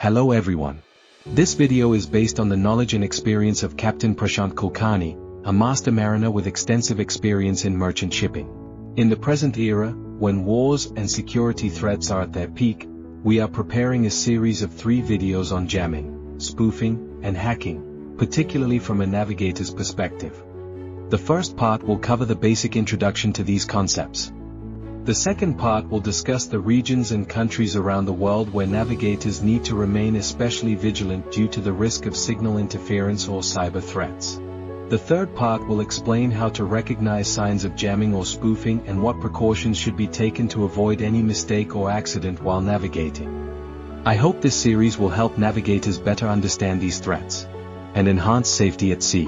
Hello everyone. This video is based on the knowledge and experience of Captain Prashant Kulkarni, a master mariner with extensive experience in merchant shipping. In the present era, when wars and security threats are at their peak, we are preparing a series of 3 videos on jamming, spoofing, and hacking, particularly from a navigator's perspective. The first part will cover the basic introduction to these concepts. The second part will discuss the regions and countries around the world where navigators need to remain especially vigilant due to the risk of signal interference or cyber threats. The third part will explain how to recognize signs of jamming or spoofing and what precautions should be taken to avoid any mistake or accident while navigating. I hope this series will help navigators better understand these threats and enhance safety at sea.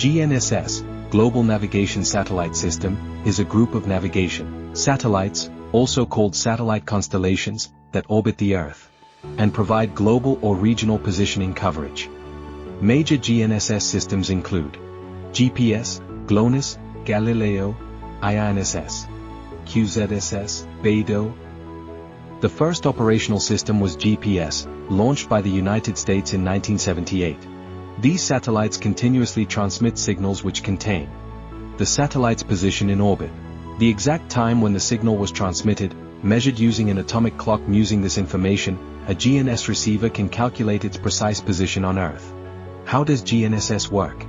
GNSS, Global Navigation Satellite System, is a group of navigation satellites, also called satellite constellations, that orbit the Earth and provide global or regional positioning coverage. Major GNSS systems include GPS, GLONASS, Galileo, INSS, QZSS, BeiDou. The first operational system was GPS, launched by the United States in 1978. These satellites continuously transmit signals which contain the satellite's position in orbit, the exact time when the signal was transmitted, measured using an atomic clock. Using this information, a GNSS receiver can calculate its precise position on Earth. How does GNSS work?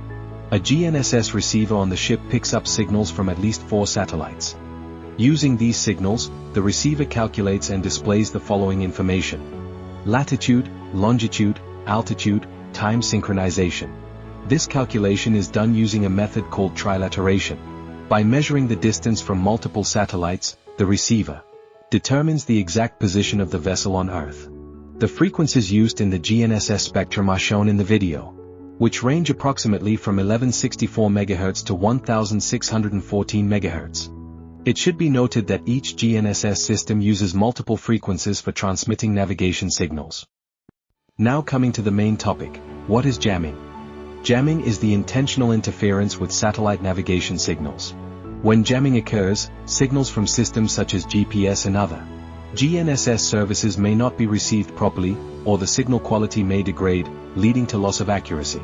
A GNSS receiver on the ship picks up signals from at least 4 satellites. Using these signals, the receiver calculates and displays the following information: latitude, longitude, altitude, time synchronization. This calculation is done using a method called trilateration. By measuring the distance from multiple satellites, the receiver determines the exact position of the vessel on Earth. The frequencies used in the GNSS spectrum are shown in the video, which range approximately from 1164 MHz to 1614 MHz. It should be noted that each GNSS system uses multiple frequencies for transmitting navigation signals. Now coming to the main topic, what is jamming? Jamming is the intentional interference with satellite navigation signals. When jamming occurs, signals from systems such as GPS and other GNSS services may not be received properly, or the signal quality may degrade, leading to loss of accuracy.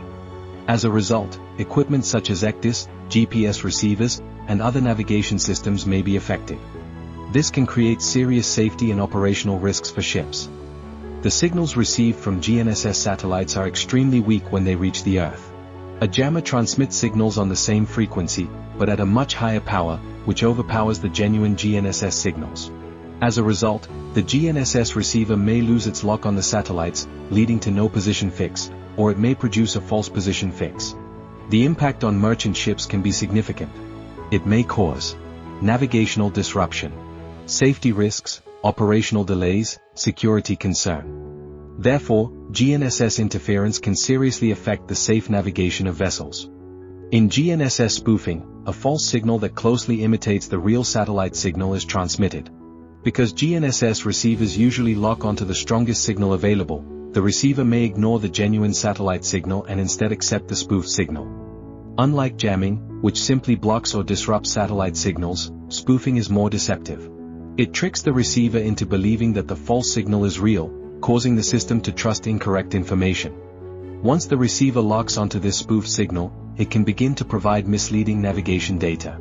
As a result, equipment such as ECDIS, GPS receivers, and other navigation systems may be affected. This can create serious safety and operational risks for ships. The signals received from GNSS satellites are extremely weak when they reach the Earth. A jammer transmits signals on the same frequency, but at a much higher power, which overpowers the genuine GNSS signals. As a result, the GNSS receiver may lose its lock on the satellites, leading to no position fix, or it may produce a false position fix. The impact on merchant ships can be significant. It may cause navigational disruption, safety risks, operational delays, security concern. Therefore, GNSS interference can seriously affect the safe navigation of vessels. In GNSS spoofing, a false signal that closely imitates the real satellite signal is transmitted. Because GNSS receivers usually lock onto the strongest signal available, the receiver may ignore the genuine satellite signal and instead accept the spoofed signal. Unlike jamming, which simply blocks or disrupts satellite signals, spoofing is more deceptive. It tricks the receiver into believing that the false signal is real, causing the system to trust incorrect information. Once the receiver locks onto this spoofed signal, it can begin to provide misleading navigation data.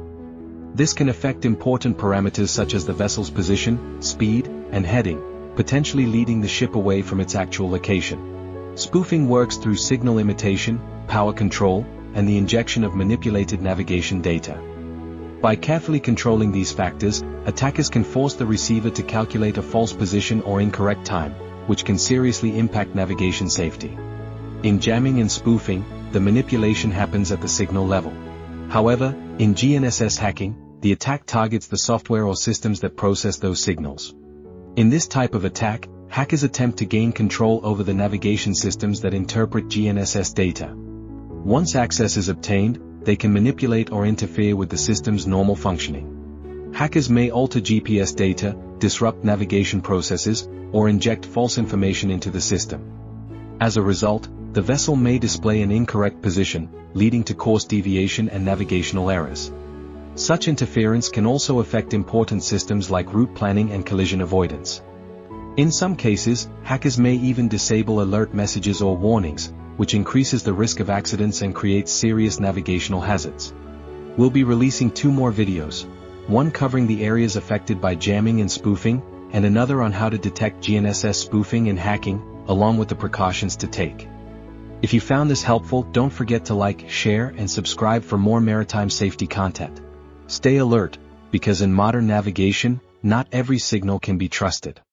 This can affect important parameters such as the vessel's position, speed, and heading, potentially leading the ship away from its actual location. Spoofing works through signal imitation, power control, and the injection of manipulated navigation data. By carefully controlling these factors, attackers can force the receiver to calculate a false position or incorrect time, which can seriously impact navigation safety. In jamming and spoofing, the manipulation happens at the signal level. However, in GNSS hacking, the attack targets the software or systems that process those signals. In this type of attack, hackers attempt to gain control over the navigation systems that interpret GNSS data. Once access is obtained, they can manipulate or interfere with the system's normal functioning. Hackers may alter GPS data, disrupt navigation processes, or inject false information into the system. As a result, the vessel may display an incorrect position, leading to course deviation and navigational errors. Such interference can also affect important systems like route planning and collision avoidance. In some cases, hackers may even disable alert messages or warnings, which increases the risk of accidents and creates serious navigational hazards. We'll be releasing 2 more videos, one covering the areas affected by jamming and spoofing, and another on how to detect GNSS spoofing and hacking, along with the precautions to take. If you found this helpful, don't forget to like, share, and subscribe for more maritime safety content. Stay alert, because in modern navigation, not every signal can be trusted.